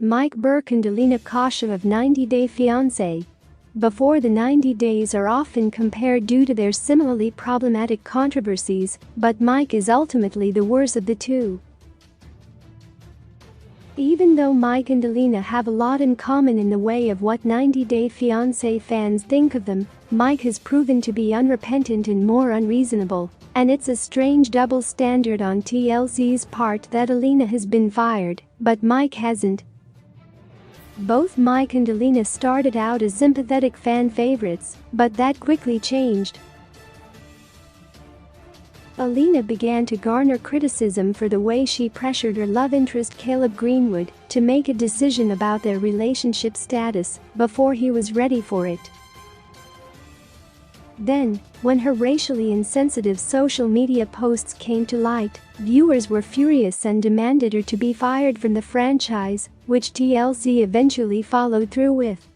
Mike Burke and Alina Kasha of 90-Day Fiancé. Before the 90 days are often compared due to their similarly problematic controversies, but Mike is ultimately the worst of the two. Even though Mike and Alina have a lot in common in the way of what 90-Day Fiancé fans think of them, Mike has proven to be unrepentant and more unreasonable, and it's a strange double standard on TLC's part that Alina has been fired, but Mike hasn't. Both Mike and Alina started out as sympathetic fan favorites, but that quickly changed. Alina began to garner criticism for the way she pressured her love interest Caleb Greenwood to make a decision about their relationship status before he was ready for it. Then, when her racially insensitive social media posts came to light, viewers were furious and demanded her to be fired from the franchise, which TLC eventually followed through with.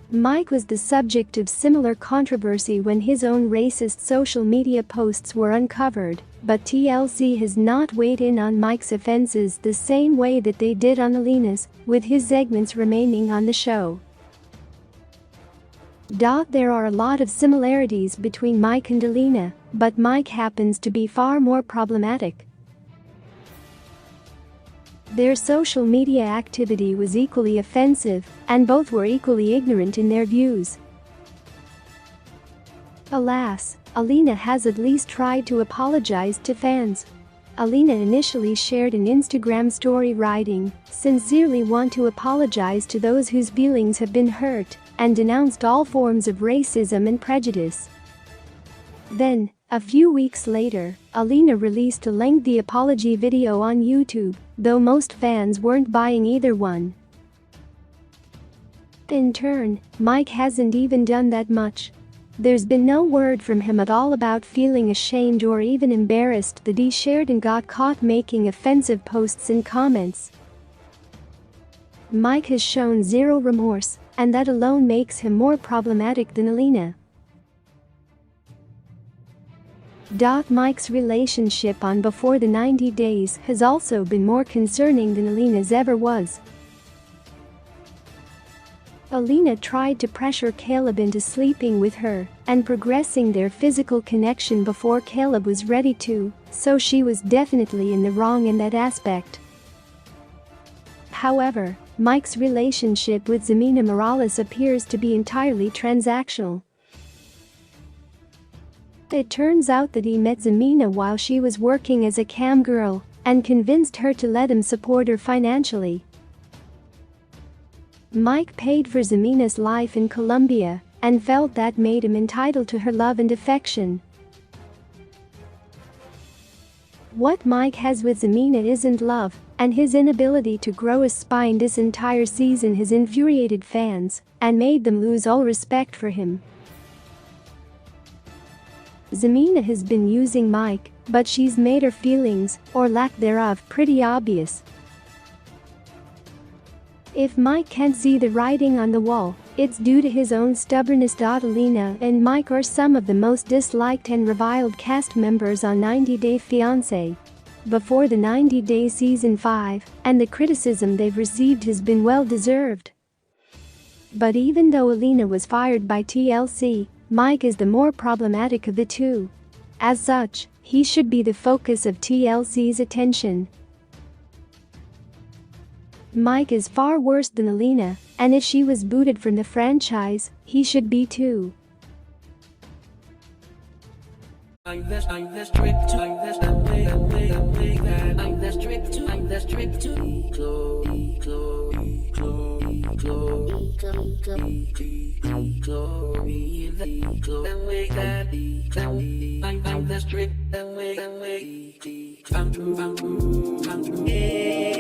Mike was the subject of similar controversy when his own racist social media posts were uncovered, but TLC has not weighed in on Mike's offenses the same way that they did on Alina's, with his segments remaining on the show. There are a lot of similarities between Mike and Alina, but Mike happens to be far more problematic. Their social media activity was equally offensive, and both were equally ignorant in their views. Alas, Alina has at least tried to apologize to fans. Alina initially shared an Instagram story writing, "Sincerely want to apologize to those whose feelings have been hurt," and denounced all forms of racism and prejudice. Then, a few weeks later, Alina released a lengthy apology video on YouTube, though most fans weren't buying either one. In turn, Mike hasn't even done that much. There's been no word from him at all about feeling ashamed or even embarrassed that he shared and got caught making offensive posts and comments. Mike has shown zero remorse, and that alone makes him more problematic than Alina. Mike's relationship on Before the 90 Days has also been more concerning than Alina's ever was. Alina tried to pressure Caleb into sleeping with her and progressing their physical connection before Caleb was ready to, so she was definitely in the wrong in that aspect. However, Mike's relationship with Ximena Morales appears to be entirely transactional. It turns out that he met Ximena while she was working as a cam girl and convinced her to let him support her financially. Mike paid for Ximena's life in Colombia and felt that made him entitled to her love and affection. What Mike has with Ximena isn't love, and his inability to grow a spine this entire season has infuriated fans and made them lose all respect for him. Ximena has been using Mike, but she's made her feelings, or lack thereof, pretty obvious. If Mike can't see the writing on the wall, it's due to his own stubbornness. Alina and Mike are some of the most disliked and reviled cast members on 90-Day Fiancé. Before the 90 Day Season 5, and the criticism they've received has been well deserved. But even though Alina was fired by TLC, Mike is the more problematic of the two. As such, he should be the focus of TLC's attention. Mike is far worse than Alina, and if she was booted from the franchise, he should be too. I'm the strip and way.